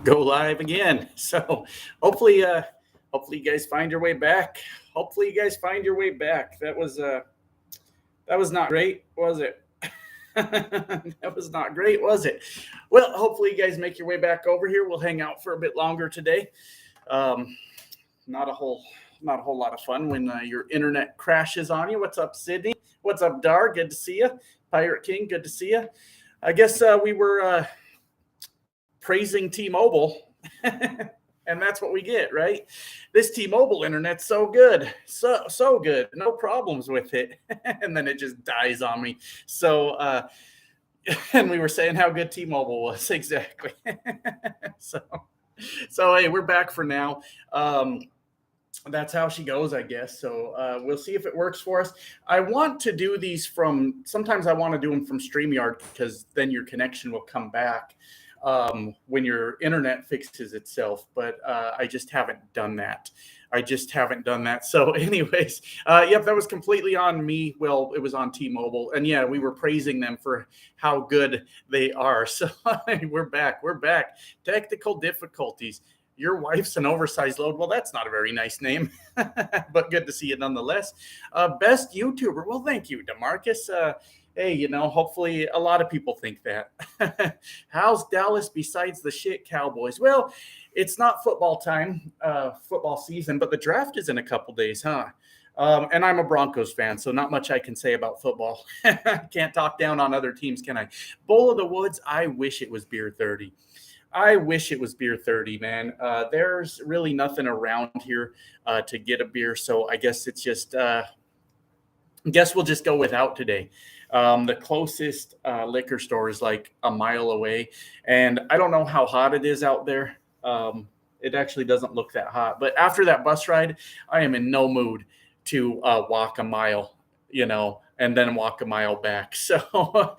go live again. So hopefully, hopefully you guys find your way back. Hopefully you guys find your way back. That was not great, was it? That was not great, was it? Well, hopefully you guys make your way back over here. We'll hang out for a bit longer today. Um, not a whole not a whole lot of fun when your internet crashes on you. What's up, Sydney? What's up, Dar? Good to see you. Pirate King, good to see you. I guess we were praising T-Mobile, and that's what we get, right? This T-Mobile internet's so good, so good, no problems with it, and then it just dies on me. So, and we were saying how good T-Mobile was exactly. so, so hey, we're back for now. That's how she goes, I guess. So we'll see if it works for us. I want to do these from, sometimes I want to do them from StreamYard because then your connection will come back when your internet fixes itself. But I just haven't done that. So anyways, yep, that was completely on me. Well, it was on T-Mobile. And yeah, we were praising them for how good they are. So we're back. Technical difficulties. Your wife's an oversized load. Well, that's not a very nice name, but good to see you nonetheless. Best YouTuber. Well, thank you, DeMarcus. Hey, hopefully a lot of people think that. How's Dallas besides the shit Cowboys? Well, it's not football time, football season, but the draft is in a couple days, huh? And I'm a Broncos fan, so not much I can say about football. Can't talk down on other teams, can I? Bowl of the Woods, I wish it was beer 30. I wish it was beer 30, man. There's really nothing around here to get a beer, so I guess it's just guess we'll just go without today. The closest liquor store is like a mile away, and I don't know how hot it is out there. It actually doesn't look that hot, but after that bus ride, I am in no mood to walk a mile, and then walk a mile back. So.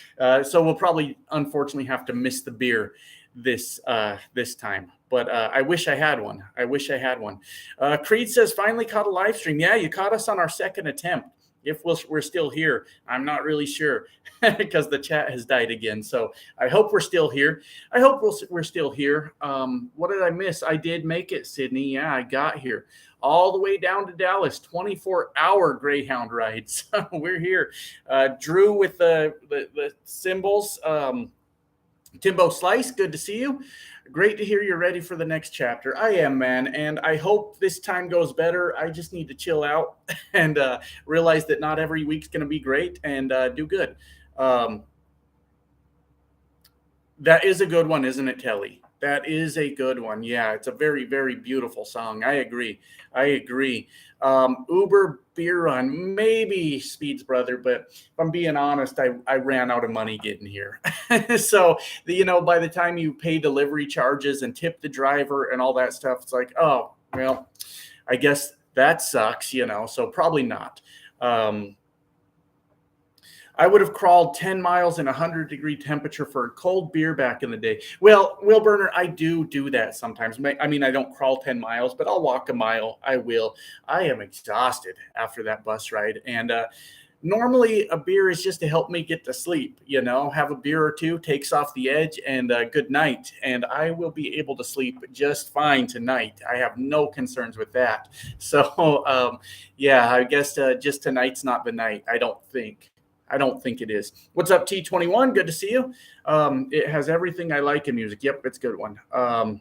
So we'll probably, unfortunately, have to miss the beer this time. But I wish I had one. Creed says, finally caught a live stream. Yeah, you caught us on our second attempt. If we're still here, I'm not really sure because the chat has died again. So I hope we're still here. We're still here. What did I miss? I did make it, Sydney. Yeah, I got here all the way down to Dallas, 24-hour Greyhound ride. So we're here. Drew with the symbols. Timbo Slice, good to see you. Great to hear you're ready for the next chapter. I am, man, and I hope this time goes better. I just need to chill out and realize that not every week's going to be great and do good. That is a good one, isn't it, Kelly? That is a good one. Yeah, it's a very, very beautiful song. I agree. Uber beer run, maybe Speed's brother, but if I'm being honest, I ran out of money getting here. So, by the time you pay delivery charges and tip the driver and all that stuff, it's like, oh, well, I guess that sucks, so probably not. I would have crawled 10 miles in 100-degree temperature for a cold beer back in the day. Well, Will Burner, I do that sometimes. I mean, I don't crawl 10 miles, but I'll walk a mile. I will. I am exhausted after that bus ride. And normally a beer is just to help me get to sleep, have a beer or two, takes off the edge, and good night. And I will be able to sleep just fine tonight. I have no concerns with that. So, yeah, I guess just tonight's not the night, I don't think it is. What's up, T21? Good to see you. It has everything I like in music. Yep, it's a good one. I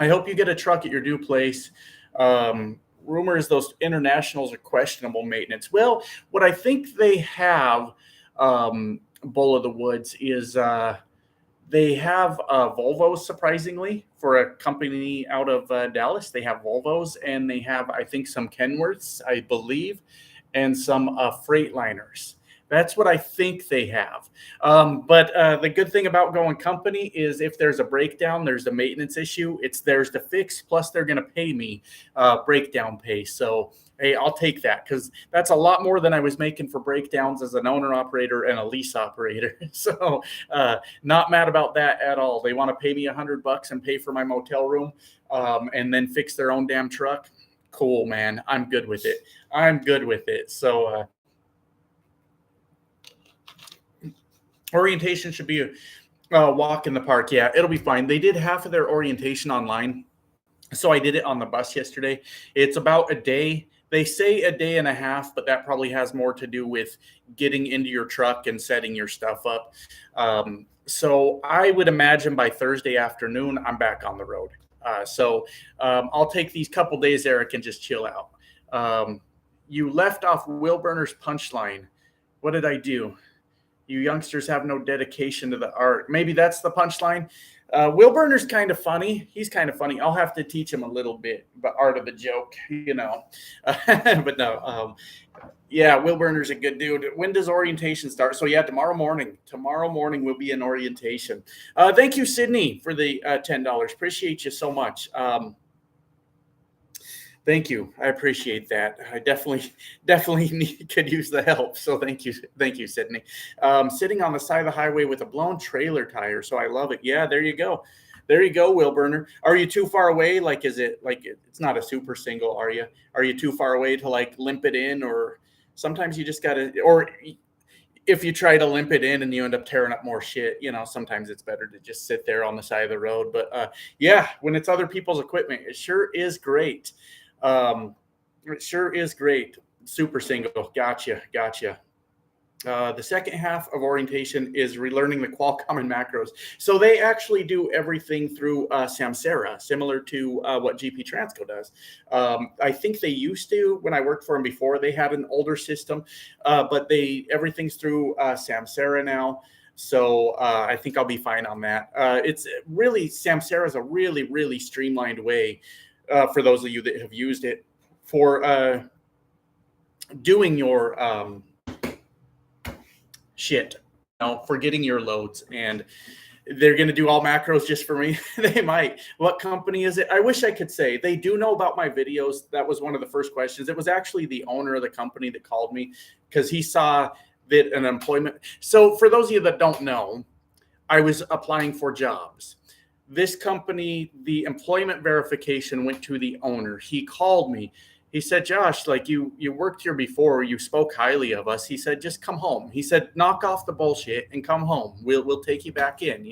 hope you get a truck at your new place. Rumors those internationals are questionable maintenance. Well, what I think they have, Bull of the Woods, is they have Volvos, surprisingly, for a company out of Dallas. They have Volvos, and they have, I think, some Kenworths, I believe, and some Freightliners. That's what I think they have. But the good thing about going company is if there's a breakdown, there's a maintenance issue, it's theirs to fix, plus they're going to pay me breakdown pay. So, hey, I'll take that because that's a lot more than I was making for breakdowns as an owner-operator and a lease operator. So not mad about that at all. They want to pay me $100 and pay for my motel room and then fix their own damn truck. Cool, man. I'm good with it. So orientation should be Walk in the park. Yeah, it'll be fine. They did half of their orientation online. So I did it on the bus yesterday. It's about a day. They say a day and a half, but that probably has more to do with getting into your truck and setting your stuff up. So I would imagine by Thursday afternoon, I'm back on the road. I'll take these couple days, Eric, and just chill out. You left off Will Burner's punchline. What did I do? You youngsters have no dedication to the art. Maybe that's the punchline. Will Burner's kind of funny. He's kind of funny. I'll have to teach him a little bit about art of the joke, but no, yeah, Will Burner's a good dude. When does orientation start? So yeah, tomorrow morning. Tomorrow morning will be an orientation. Thank you, Sydney, for the $10. Appreciate you so much. Thank you. I appreciate that. I definitely could use the help. So thank you, Sydney. Sitting on the side of the highway with a blown trailer tire. So I love it. Yeah, there you go. There you go, Will Burner. Are you too far away? Like, is it like it's not a super single? Are you? Are you too far away to like limp it in, or sometimes you just gotta, or if you try to limp it in and you end up tearing up more shit, sometimes it's better to just sit there on the side of the road. But yeah, when it's other people's equipment, it sure is great. It sure is great. Super single. Gotcha. The second half of orientation is relearning the Qualcomm and macros. So they actually do everything through Samsara, similar to what GP Transco does. I think they used to, when I worked for them before, they had an older system, but everything's through Samsara now. So I think I'll be fine on that. It's really, Samsara is a really, really streamlined way for those of you that have used it for doing your shit, for getting your loads. And they're going to do all macros just for me. They might. What company is it? I wish I could say. They do know about my videos. That was one of the first questions. It was actually the owner of the company that called me because he saw that an employment. So for those of you that don't know, I was applying for jobs. This company, the employment verification went to the owner. He called me. He said, Josh, like you worked here before. You spoke highly of us. He said, just come home. He said, knock off the bullshit and come home. We'll take you back in,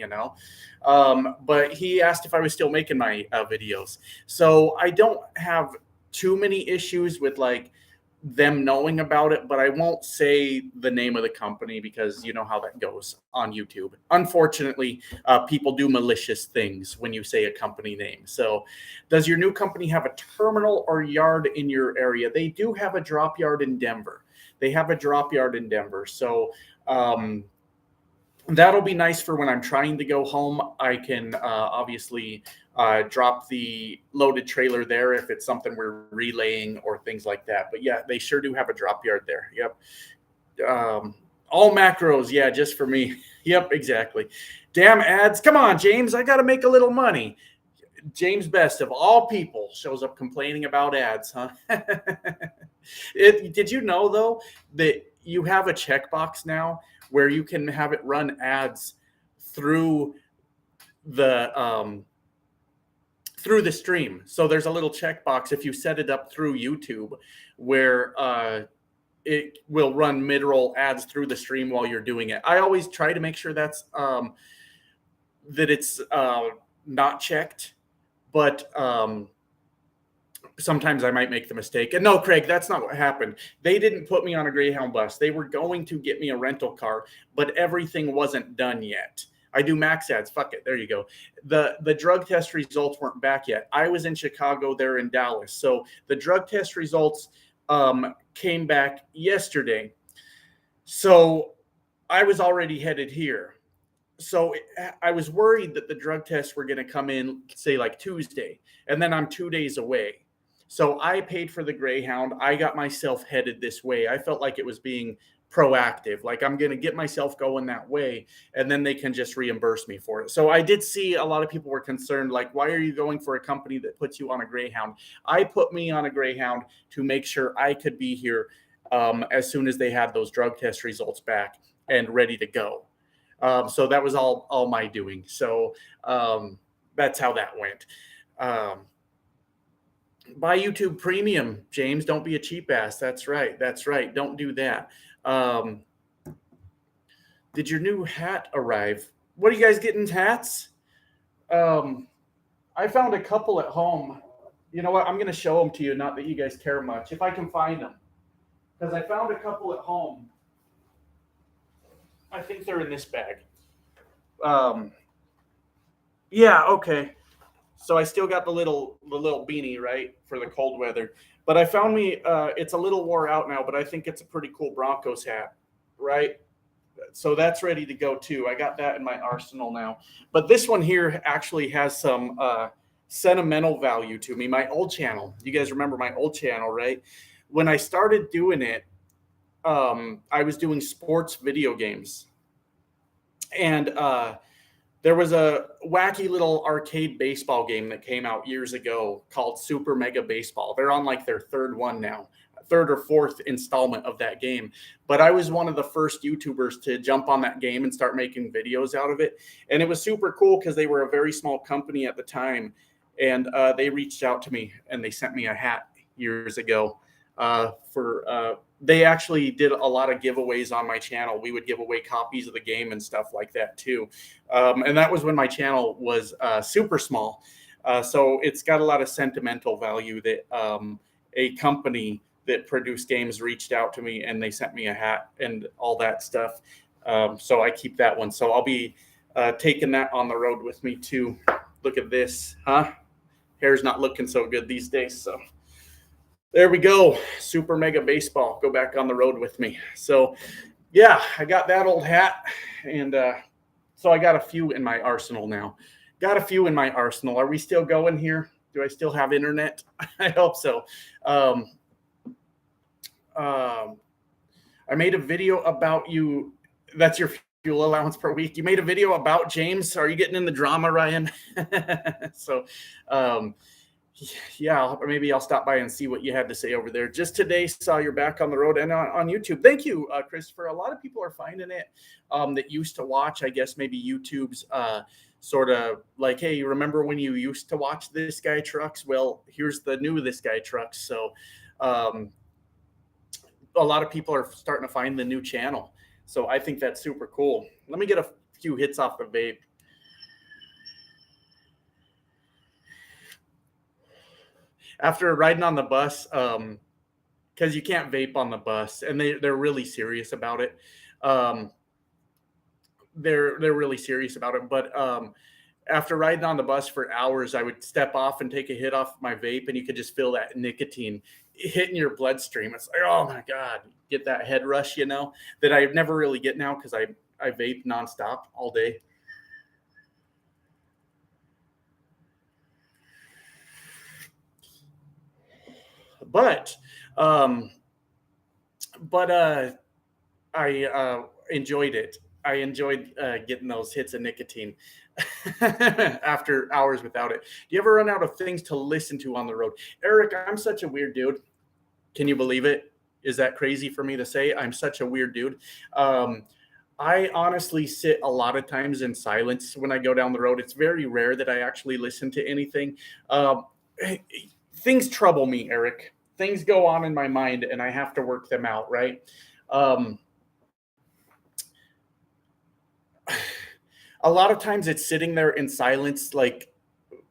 But he asked if I was still making my videos. So I don't have too many issues with like them knowing about it, but I won't say the name of the company because you know how that goes on YouTube. Unfortunately, people do malicious things when you say a company name. So does your new company have a terminal or yard in your area? They do have a drop yard in Denver. So that'll be nice for when I'm trying to go home. I can obviously drop the loaded trailer there if it's something we're relaying or things like that. But yeah, they sure do have a drop yard there. Yep. All macros. Yeah, just for me. Yep, exactly. Damn ads. Come on, James. I got to make a little money. James Best of all people shows up complaining about ads, huh? Did you know though that you have a checkbox now where you can have it run ads through the stream? So there's a little checkbox if you set it up through YouTube where it will run mid-roll ads through the stream while you're doing it. I always try to make sure that's that it's not checked, but sometimes I might make the mistake. And no, Craig, that's not what happened. They didn't put me on a Greyhound bus. They were going to get me a rental car, but everything wasn't done yet. I do max ads. Fuck it. There you go. The drug test results weren't back yet. I was in Chicago. They're in Dallas. So the drug test results came back yesterday. So I was already headed here. So I was worried that the drug tests were going to come in, say, like Tuesday, and then I'm 2 days away. So I paid for the Greyhound. I got myself headed this way. I felt like it was being proactive, like I'm going to get myself going that way, and then they can just reimburse me for it. So I did see a lot of people were concerned, like, why are you going for a company that puts you on a Greyhound? I put me on a Greyhound to make sure I could be here as soon as they had those drug test results back and ready to go. So that was all my doing. So that's how that went. Buy YouTube Premium, James. Don't be a cheap ass. That's right. Don't do that. Did your new hat arrive? What are you guys getting hats? I found a couple at home. You know what? I'm going to show them to you. Not that you guys care much, if I can find them, because I found a couple at home. I think they're in this bag. Yeah. Okay. So I still got the little beanie, right, for the cold weather. But I found me. It's a little wore out now, but I think it's a pretty cool Broncos hat, right? So that's ready to go too. I got that in my arsenal now. But this one here actually has some sentimental value to me. My old channel. You guys remember my old channel, right? When I started doing it, I was doing sports video games, and there was a wacky little arcade baseball game that came out years ago called Super Mega Baseball. They're on like their third one now, third or fourth installment of that game. But I was one of the first YouTubers to jump on that game and start making videos out of it. And it was super cool because they were a very small company at the time. And they reached out to me and they sent me a hat years ago they actually did a lot of giveaways on my channel. We would give away copies of the game and stuff like that too. And that was when my channel was super small. So it's got a lot of sentimental value that a company that produced games reached out to me and they sent me a hat and all that stuff. So I keep that one. So I'll be taking that on the road with me too. Look at this, huh? Hair's not looking so good these days. So there we go. Super Mega Baseball. Go back on the road with me. So yeah, I got that old hat. And so I got a few in my arsenal now. Are we still going here? Do I still have internet? I hope so. I made a video about you. That's your fuel allowance per week. You made a video about James. Are you getting in the drama, Ryan? So, yeah, maybe I'll stop by and see what you had to say over there. Just today, saw you're back on the road and on YouTube. Thank you, Christopher. A lot of people are finding it that used to watch, I guess, maybe YouTube's sort of like, hey, you remember when you used to watch This Guy Trucks? Well, here's the new This Guy Trucks. So a lot of people are starting to find the new channel. So I think that's super cool. Let me get a few hits off the vape. After riding on the bus, because you can't vape on the bus, and they're really serious about it. They're really serious about it. But after riding on the bus for hours, I would step off and take a hit off my vape, and you could just feel that nicotine hitting your bloodstream. It's like, oh my God, get that head rush, that I never really get now because I vape nonstop all day. But I enjoyed it. I enjoyed getting those hits of nicotine after hours without it. Do you ever run out of things to listen to on the road? Eric, I'm such a weird dude. Can you believe it? Is that crazy for me to say? I'm such a weird dude. I honestly sit a lot of times in silence when I go down the road. It's very rare that I actually listen to anything. Things trouble me, Eric. Things go on in my mind and I have to work them out, right? A lot of times it's sitting there in silence, like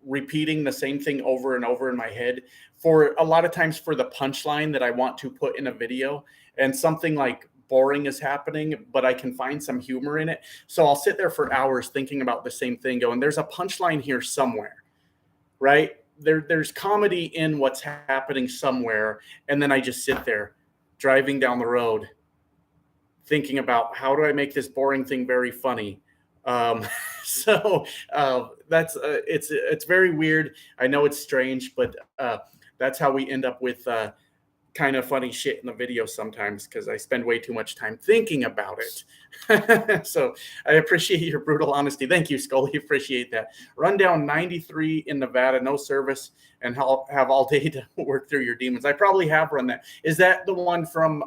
repeating the same thing over and over in my head for a lot of times for the punchline that I want to put in a video, and something like boring is happening, but I can find some humor in it. So I'll sit there for hours thinking about the same thing going, there's a punchline here somewhere, right? There's comedy in what's happening somewhere. And then I just sit there driving down the road thinking about how do I make this boring thing very funny. So that's it's very weird. I know it's strange, but that's how we end up with kind of funny shit in the video sometimes because I spend way too much time thinking about it. So I appreciate your brutal honesty. Thank you, Scully. Appreciate that. Rundown 93 in Nevada, no service, and have all day to work through your demons. I probably have run that. Is that the one from,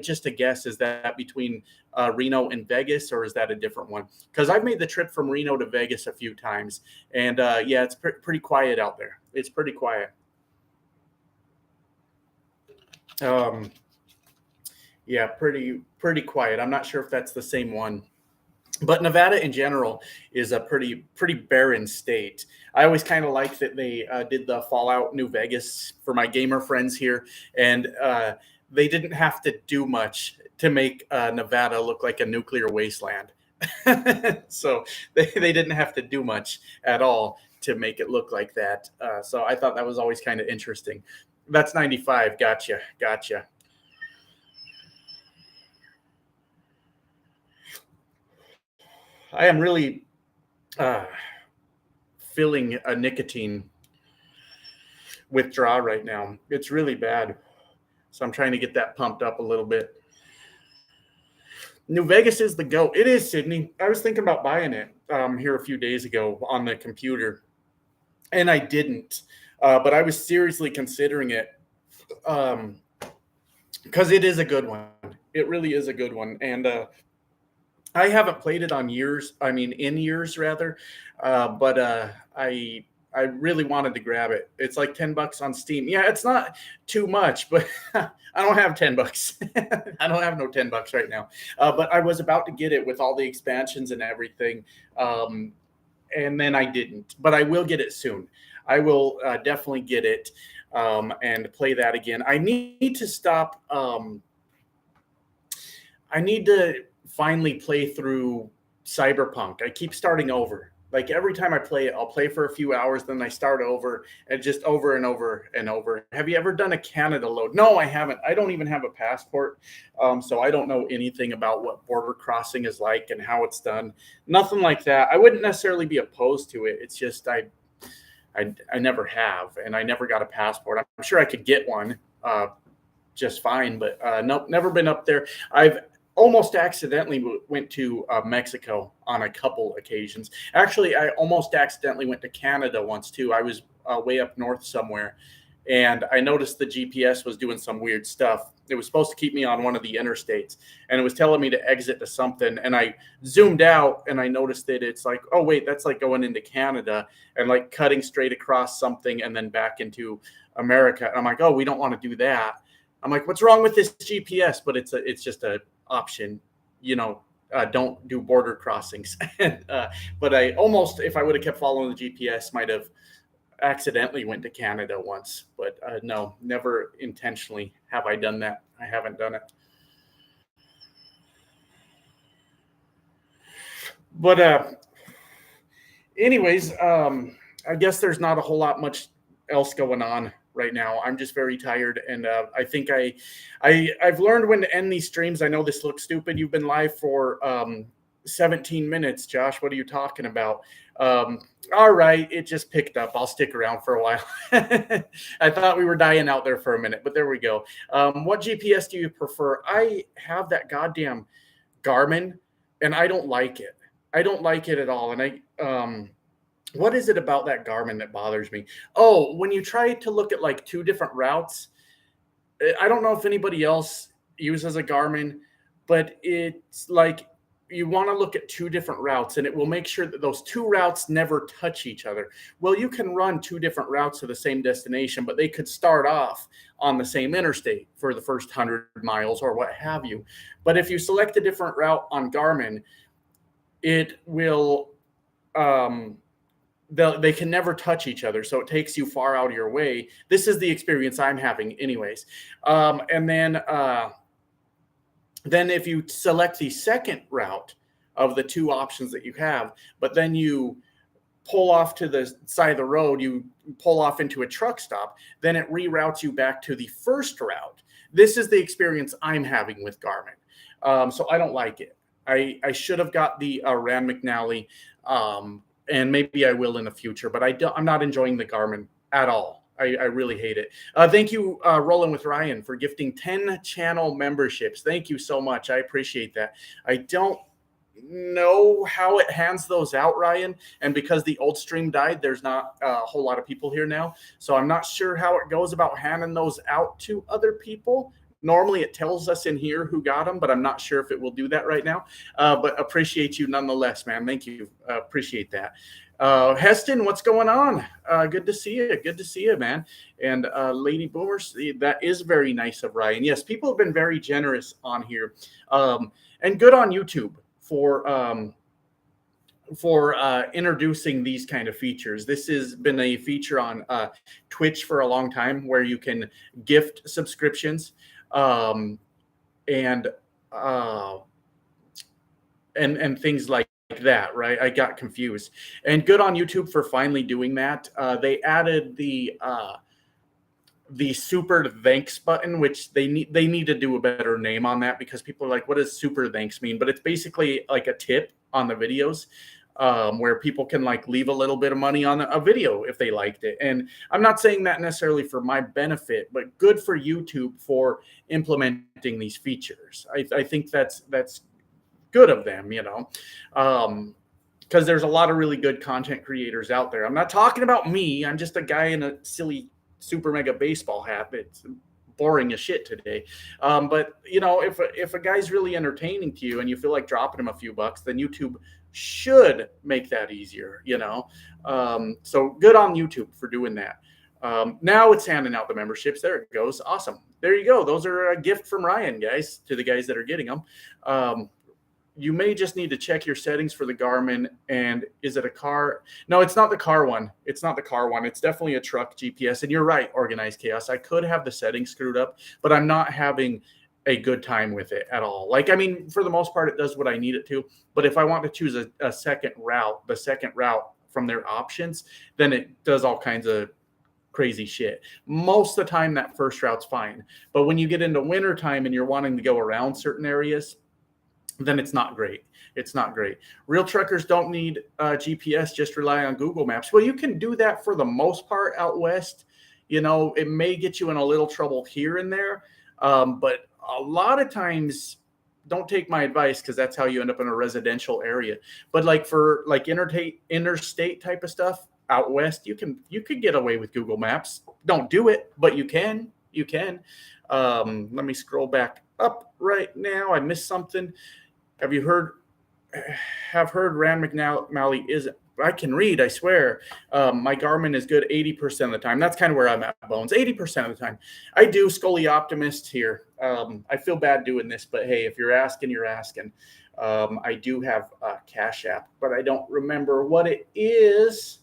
just a guess, is that between Reno and Vegas, or is that a different one? Because I've made the trip from Reno to Vegas a few times, and yeah, it's pretty quiet out there. It's pretty quiet. Yeah, pretty quiet. I'm not sure if that's the same one. But Nevada in general is a pretty barren state. I always kind of like that they did the Fallout New Vegas for my gamer friends here, and they didn't have to do much to make Nevada look like a nuclear wasteland. So they didn't have to do much at all to make it look like that. So I thought that was always kind of interesting. That's 95. Gotcha, gotcha. I am really uh, feeling a nicotine withdrawal right now. It's really bad. So I'm trying to get that pumped up a little bit. New Vegas is the go. It is, Sydney. I was thinking about buying it here a few days ago on the computer, and I didn't. But I was seriously considering it um, because it is a good one. It really is a good one. And I haven't played it on years. I mean, in years rather. But I really wanted to grab it. It's like $10 on Steam. Yeah, it's not too much, but I don't have $10. I don't have no $10 right now. But I was about to get it with all the expansions and everything, and then I didn't. But I will get it soon. I will definitely get it and play that again. I need to stop. I need to finally play through Cyberpunk. I keep starting over. Like every time I play it, I'll play for a few hours, then I start over and just over and over and over. Have you ever done a Canada load? No, I haven't. I don't even have a passport. So I don't know anything about what border crossing is like and how it's done. Nothing like that. I wouldn't necessarily be opposed to it. It's just I never have, and I never got a passport. I'm sure I could get one just fine, but nope, never been up there. I've almost accidentally went to Mexico on a couple occasions. Actually, I almost accidentally went to Canada once too. I was way up north somewhere, and I noticed the GPS was doing some weird stuff. It was supposed to keep me on one of the interstates, and it was telling me to exit to something. And I zoomed out, and I noticed that it's like, oh wait, that's like going into Canada and like cutting straight across something and then back into America. And I'm like, oh, we don't want to do that. I'm like, what's wrong with this GPS? But it's just a option, you know. Don't do border crossings. But I almost, if I would have kept following the GPS, might have accidentally went to Canada once. But no, never intentionally have I done that. I haven't done it. But anyways, I guess there's not a whole lot much else going on right now. I'm just very tired, and I think I've learned when to end these streams. I know this looks stupid. You've been live for 17 minutes, Josh. What are you talking about? All right, it just picked up. I'll stick around for a while. I thought we were dying out there for a minute, but there we go. What GPS do you prefer? I have that goddamn Garmin, and I don't like it. I don't like it at all. And what is it about that Garmin that bothers me? Oh, when you try to look at like two different routes, I don't know if anybody else uses a Garmin, but it's like you want to look at two different routes and it will make sure that those two routes never touch each other. Well, you can run two different routes to the same destination, but they could start off on the same interstate for the first 100 miles or what have you. But if you select a different route on Garmin, it will they can never touch each other, so it takes you far out of your way. This is the experience I'm having anyways. And then if you select the second route of the two options that you have, but then you pull off to the side of the road, you pull off into a truck stop, then it reroutes you back to the first route. This is the experience I'm having with Garmin. So I don't like it. I should have got the Rand McNally, and maybe I will in the future, but I'm not enjoying the Garmin at all. I really hate it. Thank you, Rolling with Ryan, for gifting 10 channel memberships. Thank you so much. I appreciate that. I don't know how it hands those out, Ryan. And because the old stream died, there's not a whole lot of people here now. So I'm not sure how it goes about handing those out to other people. Normally it tells us in here who got them, but I'm not sure if it will do that right now. But appreciate you nonetheless, man. Thank you. Appreciate that. Heston, what's going on? Good to see you. Good to see you, man. And Lady Boomers, that is very nice of Ryan. Yes, people have been very generous on here. And good on YouTube for for introducing these kind of features. This has been a feature on Twitch for a long time, where you can gift subscriptions, um, and uh, and things like that, right? I got confused. And good on YouTube for finally doing that. They added the super thanks button, which they need to do a better name on that, because people are like, what does super thanks mean? But it's basically like a tip on the videos, where people can like leave a little bit of money on a video if they liked it. And I'm not saying that necessarily for my benefit, but good for YouTube for implementing these features. I think that's good of them, because there's a lot of really good content creators out there. I'm not talking about me. I'm just a guy in a silly super mega baseball hat. It's boring as shit today. But if a guy's really entertaining to you and you feel like dropping him a few bucks, then YouTube should make that easier. So good on YouTube for doing that. Now it's handing out the memberships. There it goes. Awesome. There you go. Those are a gift from Ryan, guys, to the guys that are getting them. You may just need to check your settings for the Garmin. And is it a car? No, it's not the car one. It's not the car one. It's definitely a truck GPS. And you're right, Organized Chaos. I could have the settings screwed up, but I'm not having a good time with it at all. Like, I mean, for the most part, it does what I need it to. But if I want to choose a second route, the second route from their options, then it does all kinds of crazy shit. Most of the time, that first route's fine. But when you get into winter time and you're wanting to go around certain areas, then it's not great. It's not great. Real truckers don't need GPS, just rely on Google Maps. Well, you can do that for the most part out west. It may get you in a little trouble here and there. But a lot of times, don't take my advice, because that's how you end up in a residential area. But like for like interstate type of stuff out west, you could get away with Google Maps. Don't do it, but you can. Let me scroll back up right now. I missed something. Have heard Rand McNally isn't. I can read, I swear. My Garmin is good 80% of the time. That's kind of where I'm at, Bones. 80% of the time. I do Scully Optimist here. I feel bad doing this, but hey, if you're asking, you're asking. I do have a Cash App, but I don't remember what it is.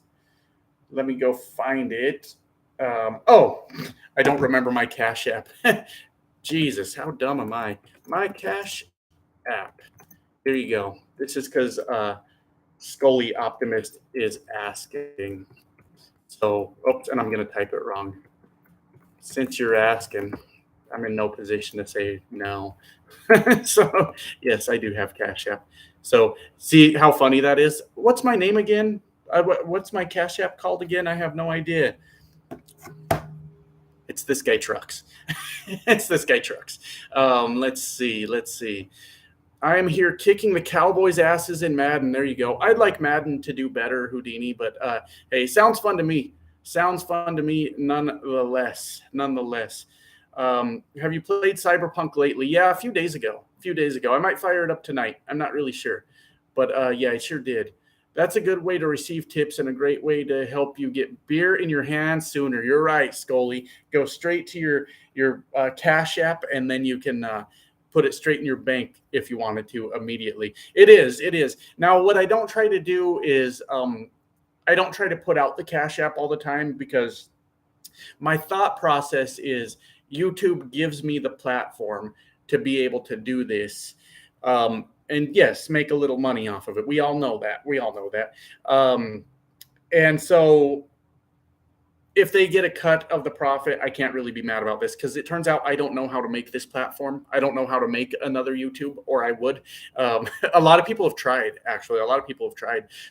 Let me go find it. I don't remember my Cash App. Jesus, how dumb am I? My Cash App. Here you go. This is because Scully Optimist is asking. So, oops, and I'm going to type it wrong. Since you're asking, I'm in no position to say no. So, yes, I do have Cash App. So, see how funny that is? What's my name again? What's my Cash App called again? I have no idea. It's This Guy Trucks. It's This Guy Trucks. Let's see. I am here kicking the Cowboys' asses in Madden. There you go. I'd like Madden to do better, Houdini, but hey, sounds fun to me. Nonetheless. Have you played Cyberpunk lately? Yeah, a few days ago. I might fire it up tonight. I'm not really sure. But yeah, I sure did. That's a good way to receive tips and a great way to help you get beer in your hands sooner. You're right, Scully. Go straight to your Cash App, and then you can put it straight in your bank if you wanted to immediately. It is. Now, what I don't try to do is I don't try to put out the Cash App all the time, because my thought process is YouTube gives me the platform to be able to do this. And yes, make a little money off of it. We all know that. And so if they get a cut of the profit, I can't really be mad about this, because it turns out I don't know how to make this platform. I don't know how to make another YouTube, or I would. A lot of people have tried, actually.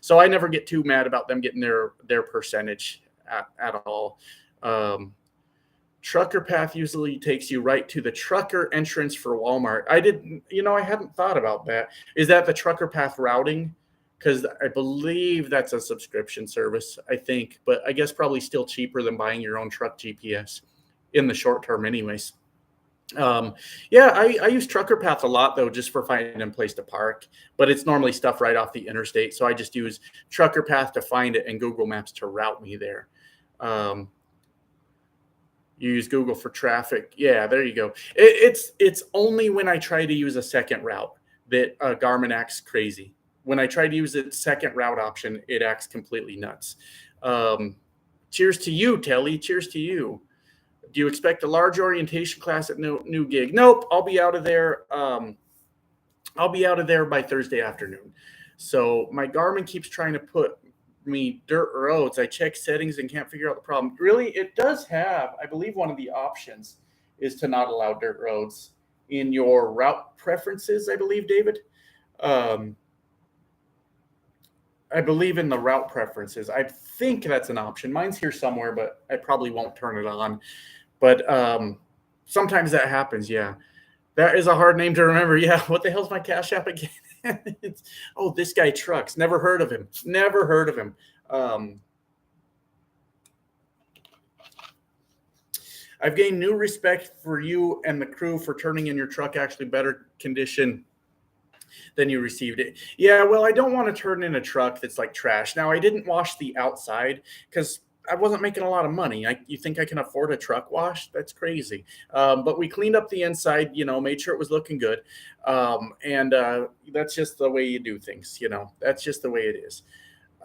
So I never get too mad about them getting their percentage at all. Trucker Path usually takes you right to the trucker entrance for Walmart. I hadn't thought about that. Is that the Trucker Path routing? Because I believe that's a subscription service, I think. But I guess probably still cheaper than buying your own truck GPS in the short term anyways. Yeah, I use Trucker Path a lot, though, just for finding a place to park. But it's normally stuff right off the interstate. So I just use Trucker Path to find it and Google Maps to route me there. You use Google for traffic. Yeah, there you go. It's only when I try to use a second route that Garmin acts crazy. when I try to use the second route option, it acts completely nuts. Cheers to you, Telly. Cheers to you. Do you expect a large orientation class at new gig? Nope. I'll be out of there. I'll be out of there by Thursday afternoon. So my Garmin keeps trying to put me dirt roads. I check settings and can't figure out the problem. Really, it does have, I believe one of the options is to not allow dirt roads in your route preferences, I believe, David. I believe in the route preferences. I think that's an option. Mine's here somewhere, but I probably won't turn it on. But sometimes that happens, yeah. That is a hard name to remember. Yeah, what the hell's my Cash App again? Oh, this guy Trucks. Never heard of him. Never heard of him. I've gained new respect for you and the crew for turning in your truck actually better condition than you received it. Yeah, well, I don't want to turn in a truck that's like trash. Now, I didn't wash the outside because I wasn't making a lot of money. You think I can afford a truck wash? That's crazy. But we cleaned up the inside, made sure it was looking good. And that's just the way you do things, That's just the way it is.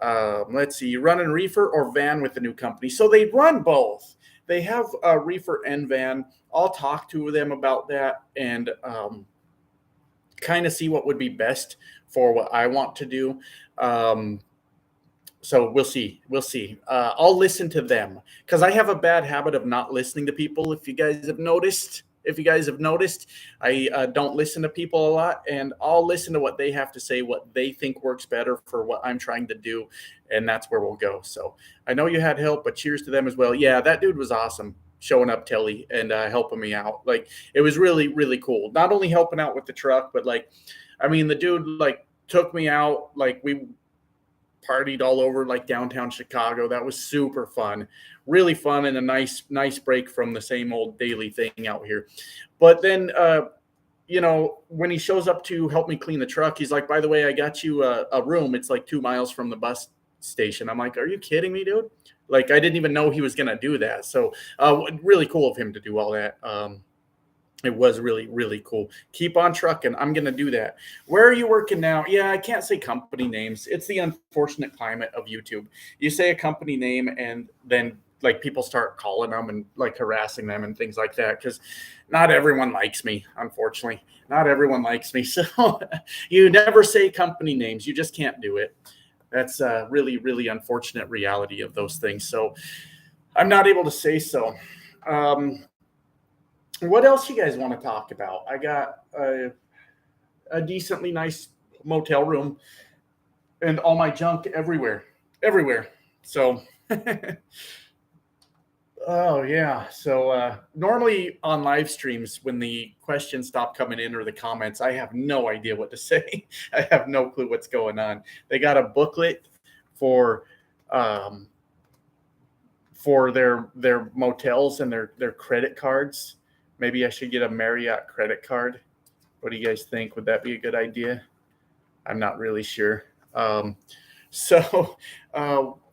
Let's see, you run a reefer or van with the new company. So they run both. They have a reefer and van. I'll talk to them about that and kind of see what would be best for what I want to do. So we'll see. I'll listen to them because I have a bad habit of not listening to people. If you guys have noticed, I don't listen to people a lot, and I'll listen to what they have to say, what they think works better for what I'm trying to do, and that's where we'll go. So I know you had help, but cheers to them as well. Yeah, that dude was awesome showing up, Telly, and helping me out. Like, it was really, really cool. Not only helping out with the truck, but the dude took me out. We partied all over downtown Chicago. That was super fun, really fun, and a nice break from the same old daily thing out here. But then, when he shows up to help me clean the truck, he's like, by the way, I got you a room. It's 2 miles from the bus station. I'm like, are you kidding me, dude? I didn't even know he was going to do that. So really cool of him to do all that. It was really, really cool. Keep on trucking. I'm going to do that. Where are you working now? Yeah, I can't say company names. It's the unfortunate climate of YouTube. You say a company name and then people start calling them and harassing them and things like that because not everyone likes me, unfortunately. Not everyone likes me. So you never say company names. You just can't do it. That's a really, really unfortunate reality of those things. So I'm not able to say so. What else you guys want to talk about? I got a decently nice motel room and all my junk everywhere. So, oh yeah. So normally on live streams, when the questions stop coming in or the comments, I have no idea what to say. I have no clue what's going on. They got a booklet for their motels and their credit cards. Maybe I should get a Marriott credit card. What do you guys think? Would that be a good idea? I'm not really sure. So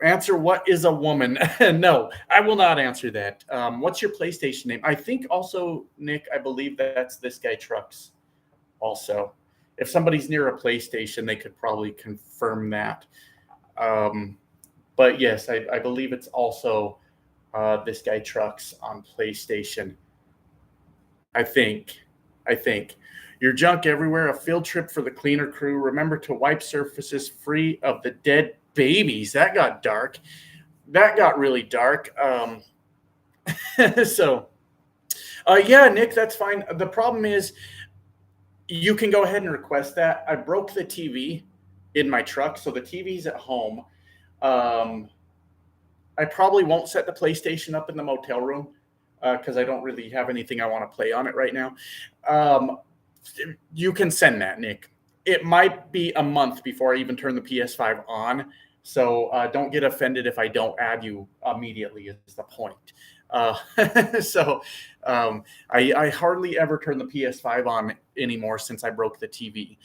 answer, what is a woman? No, I will not answer that. What's your PlayStation name? I think also, Nick, I believe that's this guy Trucks also. If somebody's near a PlayStation, they could probably confirm that. But yes, I believe it's also this guy Trucks on PlayStation. I think. Your junk everywhere, a field trip for the cleaner crew. Remember to wipe surfaces free of the dead babies. That got dark. That got really dark. So, yeah, Nick, that's fine. The problem is you can go ahead and request that. I broke the TV in my truck, so the TV's at home. I probably won't set the PlayStation up in the motel room because I don't really have anything I want to play on it right now. You can send that, Nick. It might be a month before I even turn the PS5 on. So don't get offended if I don't add you immediately is the point. So I hardly ever turn the PS5 on anymore since I broke the TV.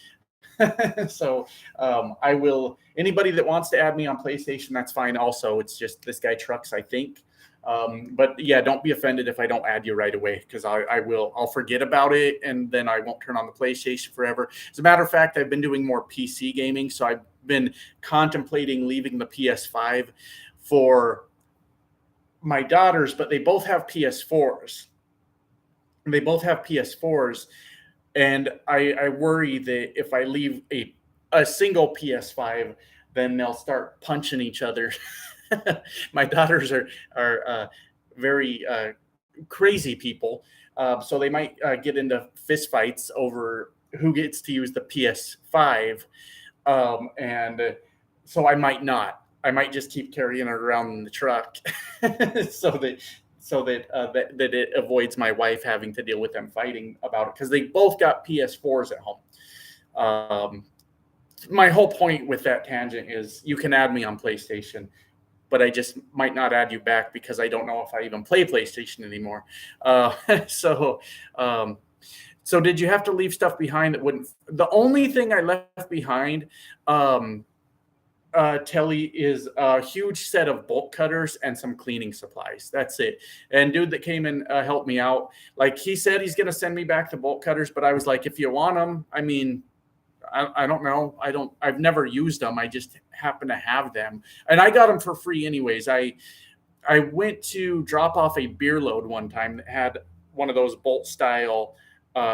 So I will, anybody that wants to add me on PlayStation, that's fine. Also, it's just this guy Trucks, I think. But yeah, don't be offended if I don't add you right away, because I'll forget about it, and then I won't turn on the PlayStation forever. As a matter of fact, I've been doing more PC gaming, so I've been contemplating leaving the PS5 for my daughters, but they both have PS4s. They both have PS4s, and I worry that if I leave a single PS5, then they'll start punching each other. My daughters are very crazy people, so they might get into fistfights over who gets to use the PS5, and so I might not. I might just keep carrying it around in the truck, so that that it avoids my wife having to deal with them fighting about it, because they both got PS4s at home. My whole point with that tangent is you can add me on PlayStation, but I just might not add you back because I don't know if I even play PlayStation anymore. So, so did you have to leave stuff behind that wouldn't? The only thing I left behind, Telly, is a huge set of bolt cutters and some cleaning supplies. That's it. And dude that came and helped me out, like he said, he's going to send me back the bolt cutters, but I was like, if you want them, I mean, I don't know. I've never used them. I just happen to have them, and I got them for free anyways. I went to drop off a beer load one time that had one of those bolt style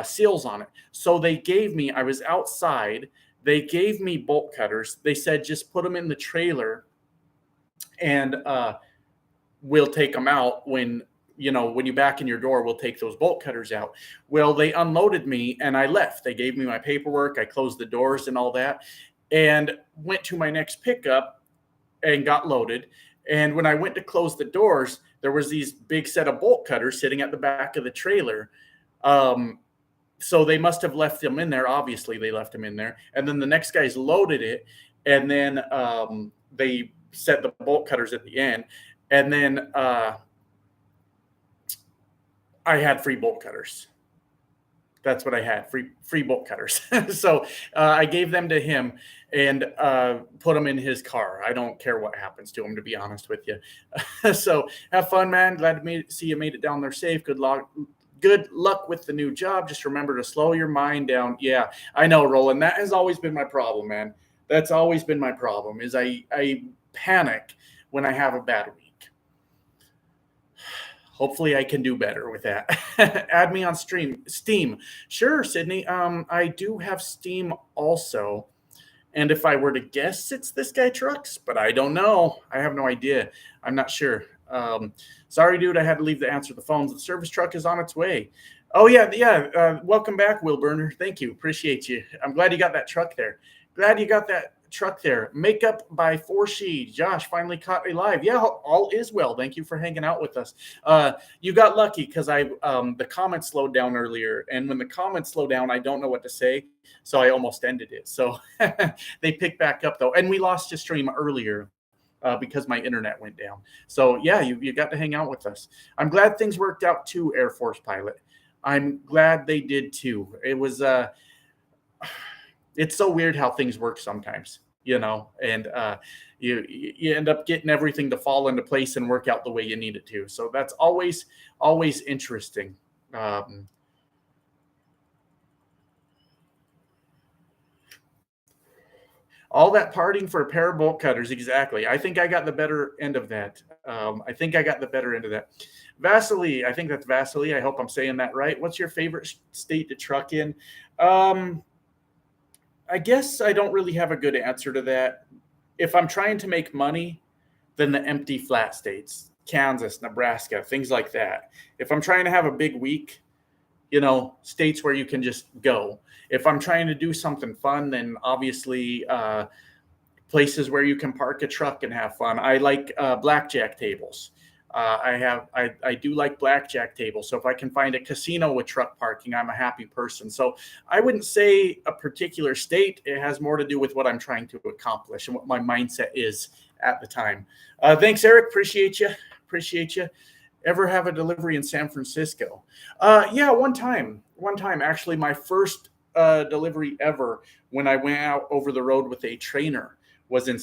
seals on it. So they gave me, I was outside, they gave me bolt cutters. They said, just put them in the trailer and we'll take them out when you back in your door, we'll take those bolt cutters out. Well, they unloaded me and I left. They gave me my paperwork. I closed the doors and all that and went to my next pickup and got loaded. And when I went to close the doors, there was these big set of bolt cutters sitting at the back of the trailer. So they must have left them in there. Obviously, they left them in there. And then the next guys loaded it. And then they set the bolt cutters at the end. And then I had free bolt cutters. That's what I had, free bolt cutters. So I gave them to him and put them in his car. I don't care what happens to him, to be honest with you. So have fun, man. Glad to see you made it down there safe. Good luck with the new job. Just remember to slow your mind down. Yeah, I know, Roland. That has always been my problem, man. That's always been my problem, is I panic when I have a bad week. Hopefully I can do better with that. Add me on Steam. Sure, Sydney. I do have Steam also. And if I were to guess, it's This Guy Trucks, but I don't know. I have no idea. I'm not sure. Sorry, dude. I had to leave to answer the phones. The service truck is on its way. Oh, yeah. Welcome back, Will Burner. Thank you. Appreciate you. I'm glad you got that truck there. Makeup by Forshi. Josh finally caught a live. Yeah, all is well. Thank you for hanging out with us. You got lucky because the comments slowed down earlier, and when the comments slow down, I don't know what to say, so I almost ended it. So they picked back up though, and we lost a stream earlier because my internet went down. So yeah, you got to hang out with us. I'm glad things worked out too, Air Force pilot. I'm glad they did too. It was it's so weird how things work sometimes, and you end up getting everything to fall into place and work out the way you need it to. So that's always interesting. All that parting for a pair of bolt cutters. Exactly. I think I got the better end of that. Vasily, I think that's Vasily. I hope I'm saying that right. What's your favorite state to truck in? I guess I don't really have a good answer to that. If I'm trying to make money, then the empty flat states, Kansas, Nebraska, things like that. If I'm trying to have a big week, states where you can just go. If I'm trying to do something fun, then obviously places where you can park a truck and have fun. I like blackjack tables. I do like blackjack tables. So if I can find a casino with truck parking, I'm a happy person. So I wouldn't say a particular state. It has more to do with what I'm trying to accomplish and what my mindset is at the time. Thanks, Eric. Appreciate you. Ever have a delivery in San Francisco? Yeah, one time, actually, my first delivery ever when I went out over the road with a trainer was in